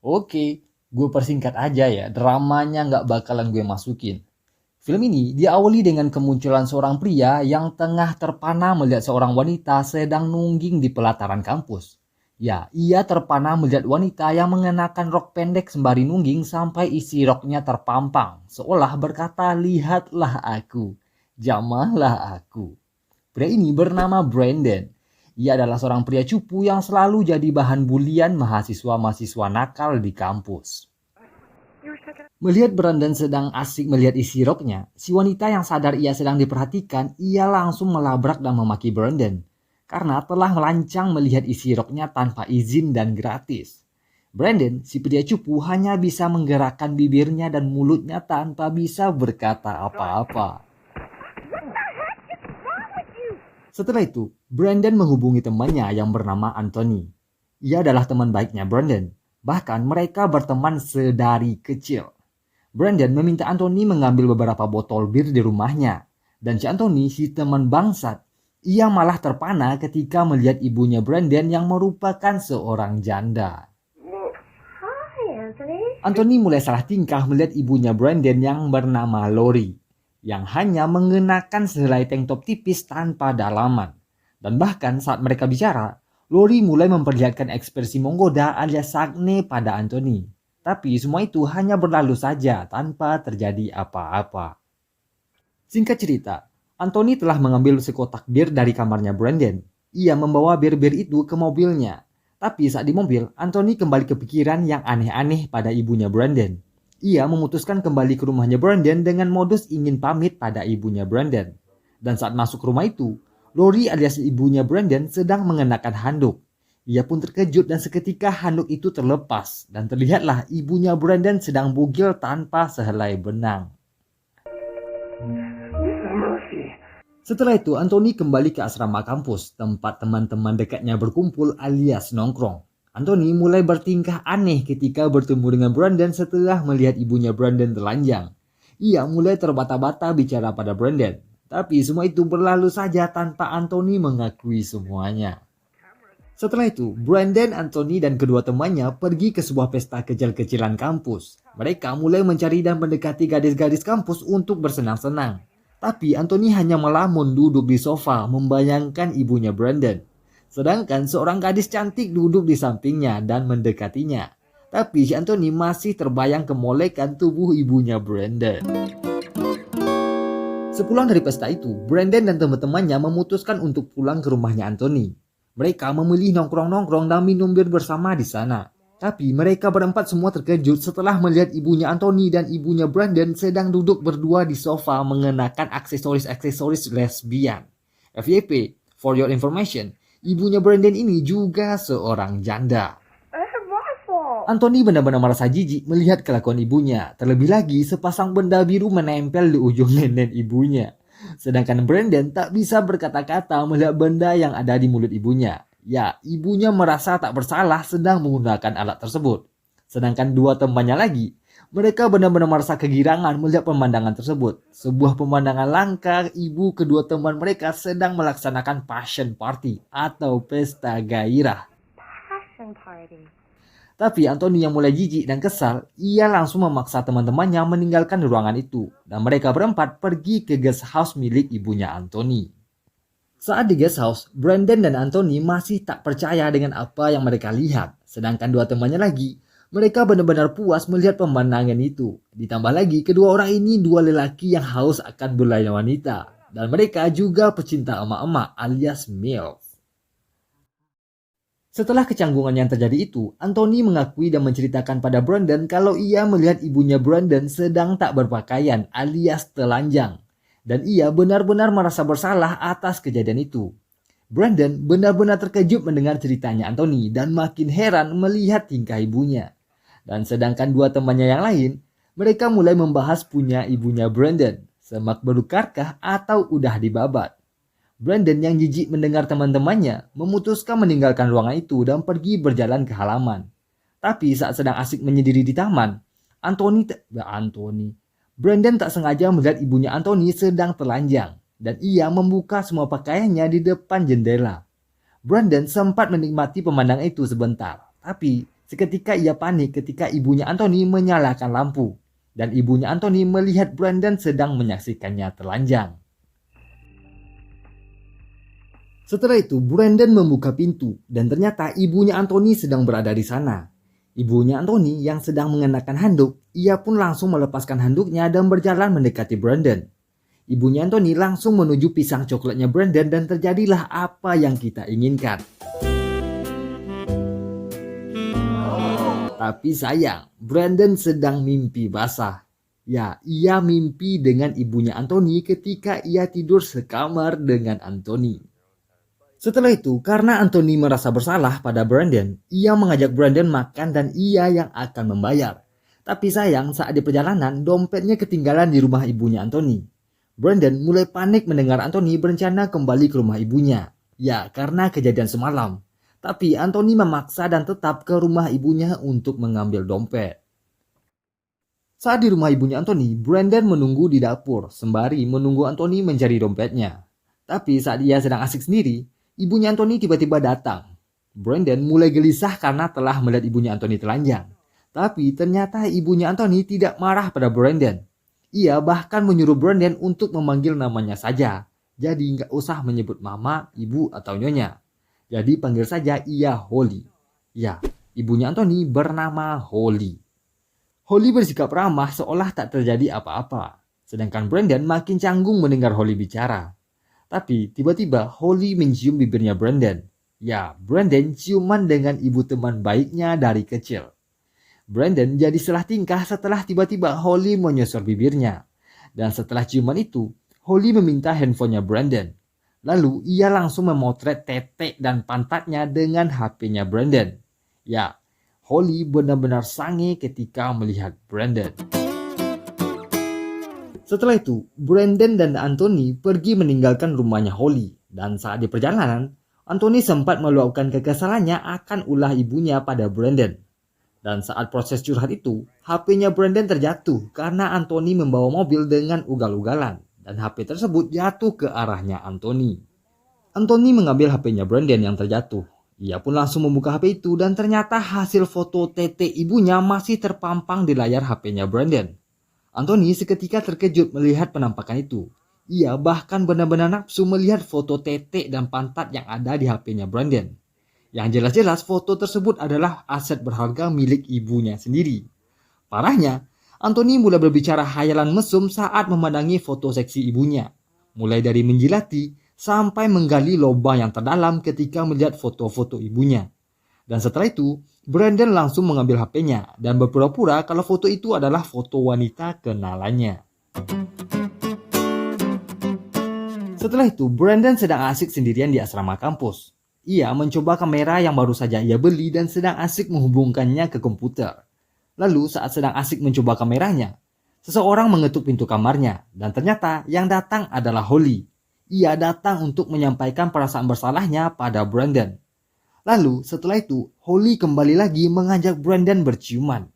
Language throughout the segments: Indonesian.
Oke, gue persingkat aja ya, dramanya nggak bakalan gue masukin. Film ini diawali dengan kemunculan seorang pria yang tengah terpana melihat seorang wanita sedang nungging di pelataran kampus. Ya, ia terpana melihat wanita yang mengenakan rok pendek sembari nungging sampai isi roknya terpampang, seolah berkata, "Lihatlah aku, jamahlah aku." Pria ini bernama Brandon. Ia adalah seorang pria cupu yang selalu jadi bahan bulian mahasiswa-mahasiswa nakal di kampus. Melihat Brandon sedang asik melihat isi roknya, si wanita yang sadar ia sedang diperhatikan, ia langsung melabrak dan memaki Brandon. Karena telah melancang melihat isi roknya tanpa izin dan gratis. Brandon, si pria cupu, hanya bisa menggerakkan bibirnya dan mulutnya tanpa bisa berkata apa-apa. Setelah itu, Brandon menghubungi temannya yang bernama Anthony. Ia adalah teman baiknya Brandon. Bahkan mereka berteman sedari kecil. Brandon meminta Anthony mengambil beberapa botol bir di rumahnya. Dan si Anthony, si teman bangsat, ia malah terpana ketika melihat ibunya Brandon yang merupakan seorang janda. Anthony mulai salah tingkah melihat ibunya Brandon yang bernama Lori, yang hanya mengenakan sehelai tank top tipis tanpa dalaman. Dan bahkan saat mereka bicara, Lori mulai memperlihatkan ekspresi menggoda alias sagne pada Anthony. Tapi semua itu hanya berlalu saja tanpa terjadi apa-apa. Singkat cerita, Anthony telah mengambil sekotak bir dari kamarnya Brandon. Ia membawa bir-bir itu ke mobilnya. Tapi saat di mobil, Anthony kembali kepikiran yang aneh-aneh pada ibunya Brandon. Ia memutuskan kembali ke rumahnya Brandon dengan modus ingin pamit pada ibunya Brandon. Dan saat masuk rumah itu, Lori alias ibunya Brandon sedang mengenakan handuk. Ia pun terkejut dan seketika handuk itu terlepas dan terlihatlah ibunya Brandon sedang bugil tanpa sehelai benang. Setelah itu, Anthony kembali ke asrama kampus, tempat teman-teman dekatnya berkumpul alias nongkrong. Anthony mulai bertingkah aneh ketika bertemu dengan Brandon setelah melihat ibunya Brandon telanjang. Ia mulai terbata-bata bicara pada Brandon, tapi semua itu berlalu saja tanpa Anthony mengakui semuanya. Setelah itu, Brandon, Anthony, dan kedua temannya pergi ke sebuah pesta kecil-kecilan kampus. Mereka mulai mencari dan mendekati gadis-gadis kampus untuk bersenang-senang. Tapi Anthony hanya melamun duduk di sofa membayangkan ibunya Brandon. Sedangkan seorang gadis cantik duduk di sampingnya dan mendekatinya. Tapi si Anthony masih terbayang kemolekan tubuh ibunya Brandon. Sepulang dari pesta itu, Brandon dan teman-temannya memutuskan untuk pulang ke rumahnya Anthony. Mereka memilih nongkrong-nongkrong dan minum bir bersama di sana. Tapi mereka berempat semua terkejut setelah melihat ibunya Anthony dan ibunya Brandon sedang duduk berdua di sofa mengenakan aksesoris-aksesoris lesbian. FYP, for your information, ibunya Brandon ini juga seorang janda. Anthony benar-benar merasa jijik melihat kelakuan ibunya. Terlebih lagi sepasang benda biru menempel di ujung nenen ibunya. Sedangkan Brandon tak bisa berkata-kata melihat benda yang ada di mulut ibunya. Ya, ibunya merasa tak bersalah sedang menggunakan alat tersebut. Sedangkan dua temannya lagi, mereka benar-benar merasa kegirangan melihat pemandangan tersebut. Sebuah pemandangan langka ibu kedua teman mereka sedang melaksanakan passion party atau pesta gairah. Tapi Anthony yang mulai jijik dan kesal, ia langsung memaksa teman-temannya meninggalkan ruangan itu. Dan mereka berempat pergi ke guest house milik ibunya Anthony. Saat di guest house, Brandon dan Anthony masih tak percaya dengan apa yang mereka lihat. Sedangkan dua temannya lagi, mereka benar-benar puas melihat pemandangan itu. Ditambah lagi, kedua orang ini dua lelaki yang haus akan belayan wanita. Dan mereka juga pecinta emak-emak alias MILF. Setelah kecanggungan yang terjadi itu, Anthony mengakui dan menceritakan pada Brandon kalau ia melihat ibunya Brandon sedang tak berpakaian alias telanjang. Dan ia benar-benar merasa bersalah atas kejadian itu. Brandon benar-benar terkejut mendengar ceritanya Anthony dan makin heran melihat tingkah ibunya. Dan sedangkan dua temannya yang lain, mereka mulai membahas punya ibunya Brandon, semak belukarkah atau udah dibabat. Brandon yang jijik mendengar teman-temannya memutuskan meninggalkan ruangan itu dan pergi berjalan ke halaman. Tapi saat sedang asik menyendiri di taman, Brandon tak sengaja melihat ibunya Anthony sedang telanjang dan ia membuka semua pakaiannya di depan jendela. Brandon sempat menikmati pemandangan itu sebentar, tapi Seketika ia panik ketika ibunya Anthony menyalakan lampu, dan ibunya Anthony melihat Brandon sedang menyaksikannya telanjang. Setelah itu, Brandon membuka pintu dan ternyata ibunya Anthony sedang berada di sana. Ibunya Anthony yang sedang mengenakan handuk, ia pun langsung melepaskan handuknya dan berjalan mendekati Brandon. Ibunya Anthony langsung menuju pisang coklatnya Brandon dan terjadilah apa yang kita inginkan. Tapi sayang, Brandon sedang mimpi basah. Ya, ia mimpi dengan ibunya Anthony ketika ia tidur sekamar dengan Anthony. Setelah itu, karena Anthony merasa bersalah pada Brandon, ia mengajak Brandon makan dan ia yang akan membayar. Tapi sayang, saat di perjalanan, dompetnya ketinggalan di rumah ibunya Anthony. Brandon mulai panik mendengar Anthony berencana kembali ke rumah ibunya. Ya, karena kejadian semalam. Tapi Anthony memaksa dan tetap ke rumah ibunya untuk mengambil dompet. Saat di rumah ibunya Anthony, Brandon menunggu di dapur sembari menunggu Anthony mencari dompetnya. Tapi saat ia sedang asik sendiri, ibunya Anthony tiba-tiba datang. Brandon mulai gelisah karena telah melihat ibunya Anthony telanjang. Tapi ternyata ibunya Anthony tidak marah pada Brandon. Ia bahkan menyuruh Brandon untuk memanggil namanya saja. Jadi nggak usah menyebut mama, ibu, atau nyonya. Jadi panggil saja ia Holly. Ya, ibunya Anthony bernama Holly. Holly bersikap ramah seolah tak terjadi apa-apa. Sedangkan Brandon makin canggung mendengar Holly bicara. Tapi tiba-tiba Holly mencium bibirnya Brandon. Ya, Brandon ciuman dengan ibu teman baiknya dari kecil. Brandon jadi salah tingkah setelah tiba-tiba Holly menyosor bibirnya. Dan setelah ciuman itu, Holly meminta handphonenya Brandon. Lalu ia langsung memotret tete dan pantatnya dengan HP-nya Brandon. Ya, Holly benar-benar sange ketika melihat Brandon. Setelah itu, Brandon dan Anthony pergi meninggalkan rumahnya Holly. Dan saat di perjalanan, Anthony sempat meluapkan kekesalannya akan ulah ibunya pada Brandon. Dan saat proses curhat itu, HP-nya Brandon terjatuh karena Anthony membawa mobil dengan ugal-ugalan. Dan HP tersebut jatuh ke arahnya Anthony. Anthony mengambil HP-nya Brandon yang terjatuh. Ia pun langsung membuka HP itu dan ternyata hasil foto tete ibunya masih terpampang di layar HP-nya Brandon. Anthony seketika terkejut melihat penampakan itu. Ia bahkan benar-benar nafsu melihat foto tete dan pantat yang ada di HP-nya Brandon. Yang jelas-jelas foto tersebut adalah aset berharga milik ibunya sendiri. Parahnya, Anthony mulai berbicara hayalan mesum saat memandangi foto seksi ibunya. Mulai dari menjilati sampai menggali lubang yang terdalam ketika melihat foto-foto ibunya. Dan setelah itu, Brandon langsung mengambil HP-nya dan berpura-pura kalau foto itu adalah foto wanita kenalannya. Setelah itu, Brandon sedang asik sendirian di asrama kampus. Ia mencoba kamera yang baru saja ia beli dan sedang asik menghubungkannya ke komputer. Lalu saat sedang asik mencoba kameranya, seseorang mengetuk pintu kamarnya dan ternyata yang datang adalah Holly. Ia datang untuk menyampaikan perasaan bersalahnya pada Brandon. Lalu setelah itu Holly kembali lagi mengajak Brandon berciuman.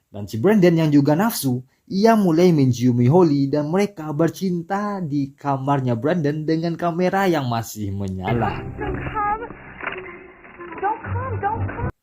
Dan si Brandon yang juga nafsu, ia mulai menciumi Holly dan mereka bercinta di kamarnya Brandon dengan kamera yang masih menyala.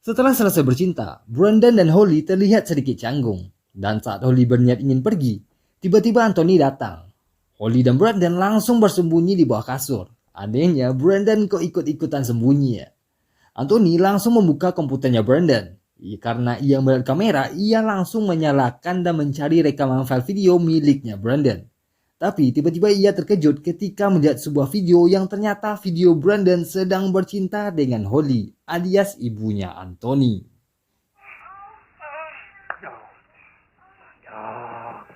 Setelah selesai bercinta, Brandon dan Holly terlihat sedikit canggung. Dan saat Holly berniat ingin pergi, tiba-tiba Anthony datang. Holly dan Brandon langsung bersembunyi di bawah kasur. Anehnya, Brandon kok ikut-ikutan sembunyi ya. Anthony langsung membuka komputernya Brandon. Karena ia melihat kamera, ia langsung menyalakan dan mencari rekaman file video miliknya Brandon. Tapi tiba-tiba ia terkejut ketika melihat sebuah video yang ternyata video Brandon sedang bercinta dengan Holly alias ibunya Anthony.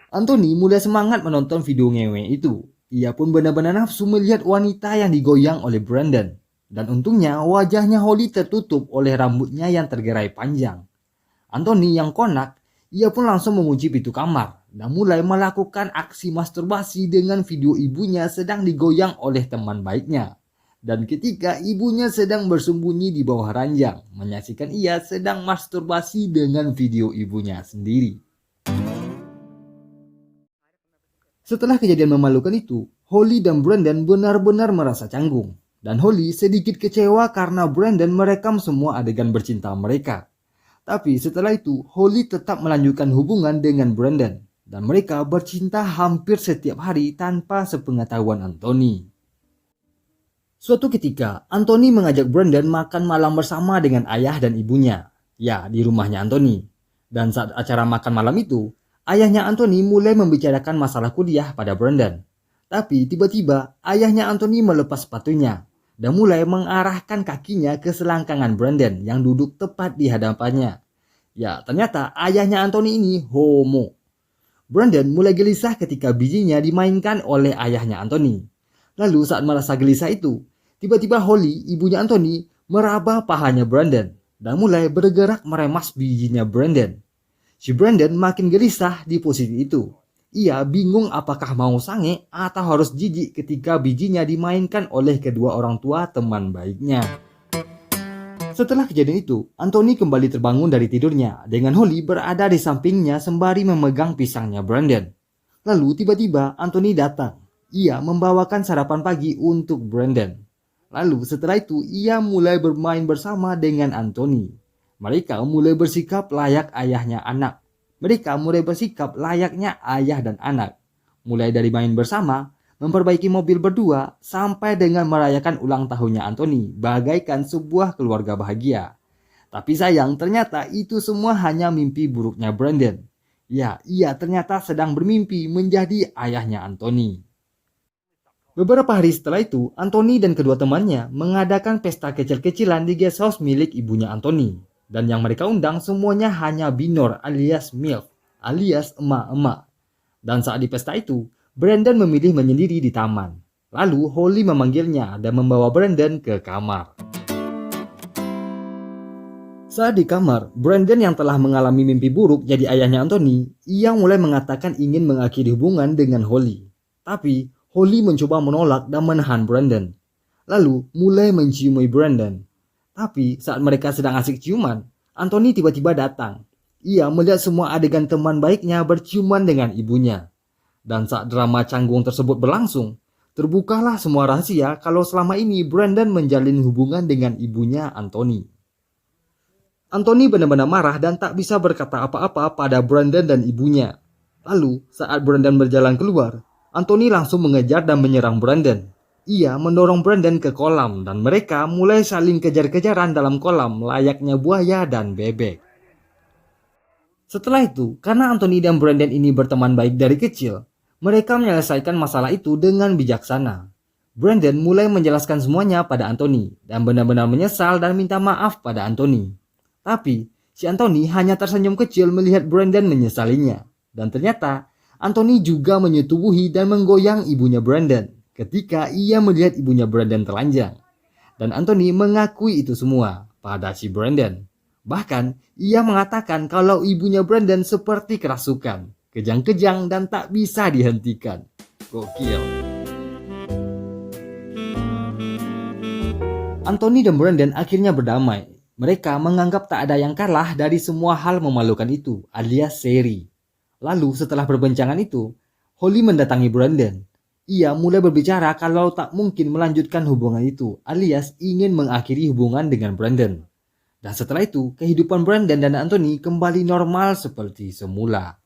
Anthony mulai semangat menonton video ngewe itu. Ia pun benar-benar nafsu melihat wanita yang digoyang oleh Brandon. Dan untungnya wajahnya Holly tertutup oleh rambutnya yang tergerai panjang. Anthony yang konak, ia pun langsung mengunci pintu kamar dan mulai melakukan aksi masturbasi dengan video ibunya sedang digoyang oleh teman baiknya. Dan ketika ibunya sedang bersembunyi di bawah ranjang, menyaksikan ia sedang masturbasi dengan video ibunya sendiri. Setelah kejadian memalukan itu, Holly dan Brandon benar-benar merasa canggung. Dan Holly sedikit kecewa karena Brandon merekam semua adegan bercinta mereka. Tapi setelah itu, Holly tetap melanjutkan hubungan dengan Brandon. Dan mereka bercinta hampir setiap hari tanpa sepengetahuan Anthony. Suatu ketika, Anthony mengajak Brandon makan malam bersama dengan ayah dan ibunya. Ya, di rumahnya Anthony. Dan saat acara makan malam itu, ayahnya Anthony mulai membicarakan masalah kuliah pada Brandon. Tapi tiba-tiba, ayahnya Anthony melepas sepatunya dan mulai mengarahkan kakinya ke selangkangan Brandon yang duduk tepat di hadapannya. Ya, ternyata ayahnya Anthony ini homo. Brandon mulai gelisah ketika bijinya dimainkan oleh ayahnya Anthony. Lalu saat merasa gelisah itu, tiba-tiba Holly, ibunya Anthony, meraba pahanya Brandon dan mulai bergerak meremas bijinya Brandon. Si Brandon makin gelisah di posisi itu. Ia bingung apakah mau sange atau harus jijik ketika bijinya dimainkan oleh kedua orang tua teman baiknya. Setelah kejadian itu, Anthony kembali terbangun dari tidurnya dengan Holly berada di sampingnya sembari memegang pisangnya Brandon. Lalu tiba-tiba Anthony datang. Ia membawakan sarapan pagi untuk Brandon. Lalu setelah itu ia mulai bermain bersama dengan Anthony. Mereka mulai bersikap layak ayahnya anak. Mereka mulai bersikap layaknya ayah dan anak. Mulai dari main bersama, memperbaiki mobil berdua, sampai dengan merayakan ulang tahunnya Anthony bagaikan sebuah keluarga bahagia. Tapi sayang, ternyata itu semua hanya mimpi buruknya Brandon. Ya, ia ternyata sedang bermimpi menjadi ayahnya Anthony. Beberapa hari setelah itu, Anthony dan kedua temannya mengadakan pesta kecil-kecilan di guest house milik ibunya Anthony. Dan yang mereka undang semuanya hanya binor alias MILF, alias emak-emak. Dan saat di pesta itu, Brandon memilih menyendiri di taman. Lalu Holly memanggilnya dan membawa Brandon ke kamar. Saat di kamar, Brandon yang telah mengalami mimpi buruk jadi ayahnya Anthony, ia mulai mengatakan ingin mengakhiri hubungan dengan Holly. Tapi Holly mencoba menolak dan menahan Brandon. Lalu mulai menciumi Brandon. Tapi saat mereka sedang asik ciuman, Anthony tiba-tiba datang. Ia melihat semua adegan teman baiknya berciuman dengan ibunya. Dan saat drama canggung tersebut berlangsung, terbukalah semua rahasia kalau selama ini Brandon menjalin hubungan dengan ibunya Anthony. Anthony benar-benar marah dan tak bisa berkata apa-apa pada Brandon dan ibunya. Lalu saat Brandon berjalan keluar, Anthony langsung mengejar dan menyerang Brandon. Ia mendorong Brandon ke kolam dan mereka mulai saling kejar-kejaran dalam kolam layaknya buaya dan bebek. Setelah itu, karena Anthony dan Brandon ini berteman baik dari kecil, mereka menyelesaikan masalah itu dengan bijaksana. Brandon mulai menjelaskan semuanya pada Anthony dan benar-benar menyesal dan minta maaf pada Anthony. Tapi, si Anthony hanya tersenyum kecil melihat Brandon menyesalinya. Dan ternyata, Anthony juga menyetubuhi dan menggoyang ibunya Brandon ketika ia melihat ibunya Brandon telanjang. Dan Anthony mengakui itu semua pada si Brandon. Bahkan, ia mengatakan kalau ibunya Brandon seperti kerasukan, kejang-kejang dan tak bisa dihentikan. Gokil. Anthony dan Brandon akhirnya berdamai. Mereka menganggap tak ada yang kalah dari semua hal memalukan itu, alias seri. Lalu setelah perbincangan itu, Holly mendatangi Brandon. Ia mulai berbicara kalau tak mungkin melanjutkan hubungan itu, alias ingin mengakhiri hubungan dengan Brandon. Dan setelah itu, kehidupan Brandon dan Anthony kembali normal seperti semula.